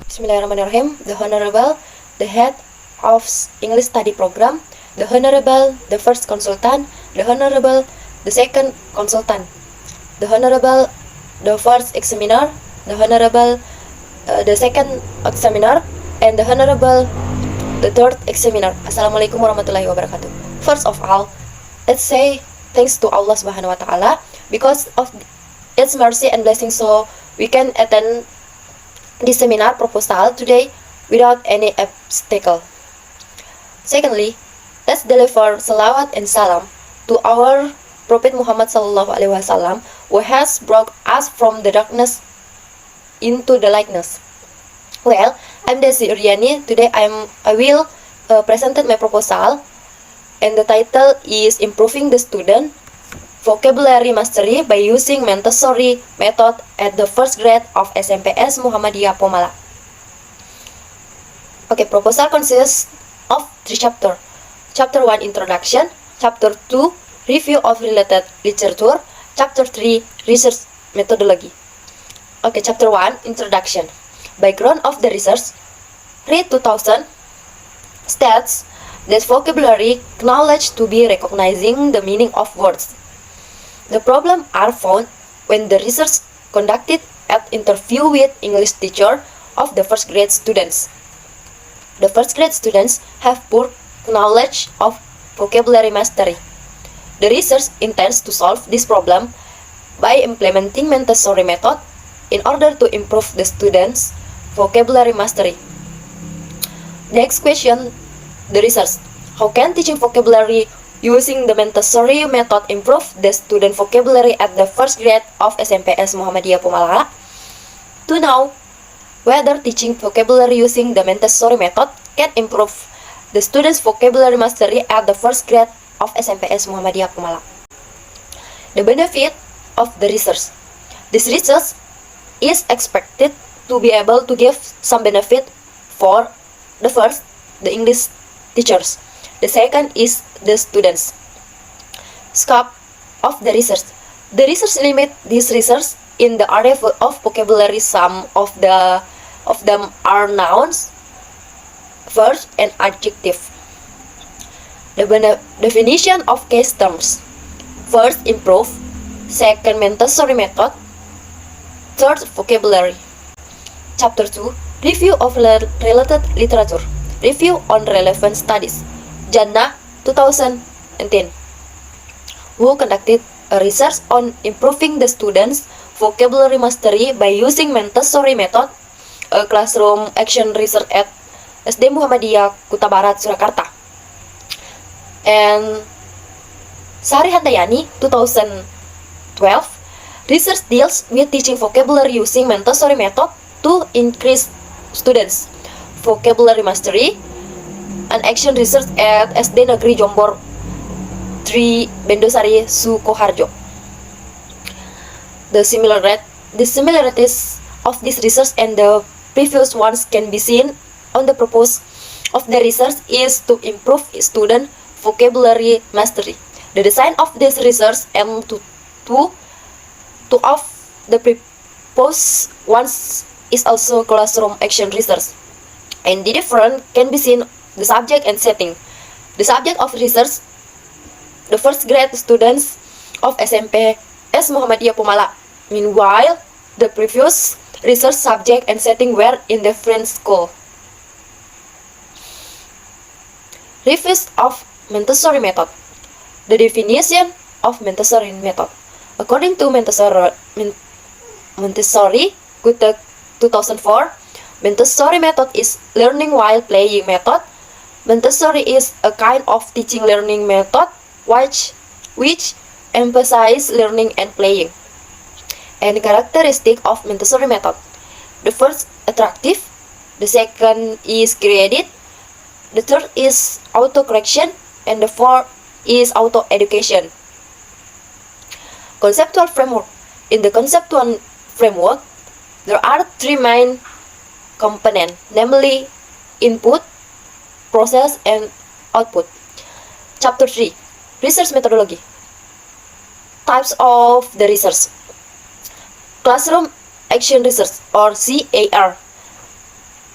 Bismillahirrahmanirrahim. The Honorable, the Head of English Study Program, the Honorable, the First Consultant, the Honorable, the Second Consultant, the Honorable, the First Examiner, the Honorable, the Second Examiner, and the Honorable, the Third Examiner. Assalamualaikum warahmatullahi wabarakatuh. First of all, let's say thanks to Allah Subhanahu wa Ta'ala because of its mercy and blessing, so we can attend this seminar proposal today without any obstacle. Secondly, let's deliver salawat and salam to our Prophet Muhammad Sallallahu Alaihi Wasallam, who has brought us from the darkness into the lightness. Well, I'm Desi Uriani. Today I will present my proposal, and the title is Improving the Student Vocabulary Mastery by using Montessori method at the first grade of SMPS Muhammadiyah Pomala. Okay, proposal consists of 3 chapters. Chapter 1, Introduction. Chapter 2, Review of related literature. Chapter 3, Research Methodology. Okay, Chapter 1, Introduction. Background of the research. Read 2000 states that vocabulary knowledge to be recognizing the meaning of words. The problems are found when the research conducted at interview with English teacher of the first grade students. The first grade students have poor knowledge of vocabulary mastery. The research intends to solve this problem by implementing Montessori method in order to improve the students' vocabulary mastery. Next question, the research. How can teaching vocabulary using the Montessori method improve the student vocabulary at the first grade of SMPS Muhammadiyah Pomala? To know whether teaching vocabulary using the Montessori method can improve the student's vocabulary mastery at the first grade of SMPS Muhammadiyah Pomala. The benefit of the research. This research is expected to be able to give some benefit for the first, the English teachers. The second is the students. Scope of the research. The research limit this research in the area of vocabulary. Some of them are nouns, verbs, and adjective. The definition of case terms. First, improve. Second, Montessori method. Third, vocabulary. Chapter 2, Review of related literature. Review on relevant studies. Jannah 2010, who conducted a research on improving the students' vocabulary mastery by using Montessori method, a classroom action research at SD Muhammadiyah Kuta Barat, Surakarta. And Sari Handayani 2012, research deals with teaching vocabulary using Montessori method to increase students' vocabulary mastery. An action research at SD Negeri Jombor 3 Bendosari Sukoharjo. The similarities of this research and the previous ones can be seen on the purpose of the research is to improve student vocabulary mastery. The design of this research and two of the proposed ones is also classroom action research, and the difference can be seen the subject and setting. The subject of research, the first grade students of SMP S Muhammadiyah Pomala. Meanwhile, the previous research subject and setting were in different school. Reviews of Montessori method. The definition of Montessori method. According to Montessori, Gute 2004, Montessori method is learning while playing method. Montessori is a kind of teaching learning method which emphasizes learning and playing. And characteristic of Montessori method. The first, attractive. The second is creative. The third is auto-correction. And the fourth is auto-education. Conceptual framework. In the conceptual framework, there are 3 main components, namely input, process, and output. Chapter 3, Research Methodology. Types of the research. Classroom Action Research or CAR.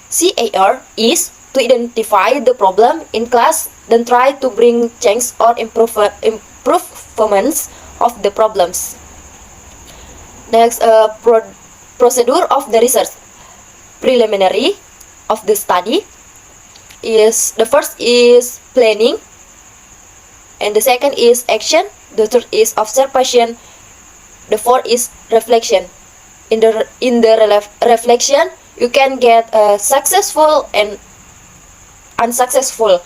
CAR is to identify the problem in class, then try to bring change or improvements of the problems. Next, procedure of the research. Preliminary of the study is, the first is planning, and the second is action, the third is observation, the fourth is reflection. In the reflection, you can get successful and unsuccessful.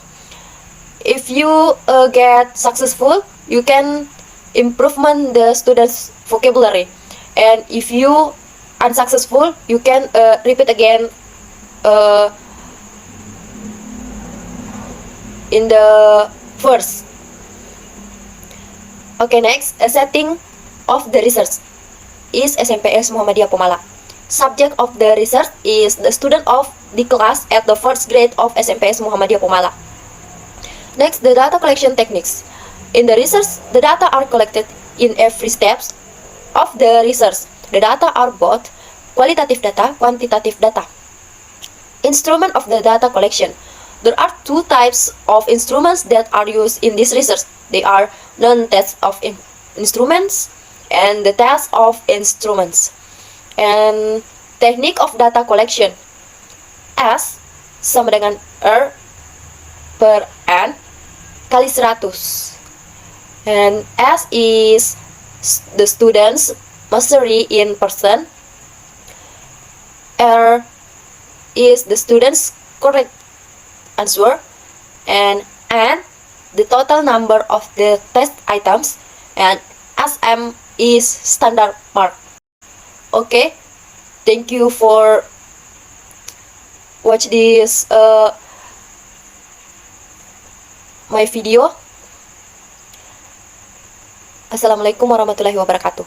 If you get successful, you can improvement the students' vocabulary, and if you unsuccessful, you can repeat again in the first. Okay, next, a setting of the research is SMPS Muhammadiyah Pomala. Subject of the research is the student of the class at the first grade of SMPS Muhammadiyah Pomala. Next, the data collection techniques. In the research, the data are collected in every steps of the research. The data are both qualitative data, quantitative data. Instrument of the data collection. There are two types of instruments that are used in this research. They are non-test of instruments and the test of instruments. And technique of data collection. S sama dengan R per N kali 100. And S is the student's mastery in person. R is the student's correct answer, and N the total number of the test items, and SM is standard mark. Okay, thank you for watch this my video. Assalamualaikum warahmatullahi wabarakatuh.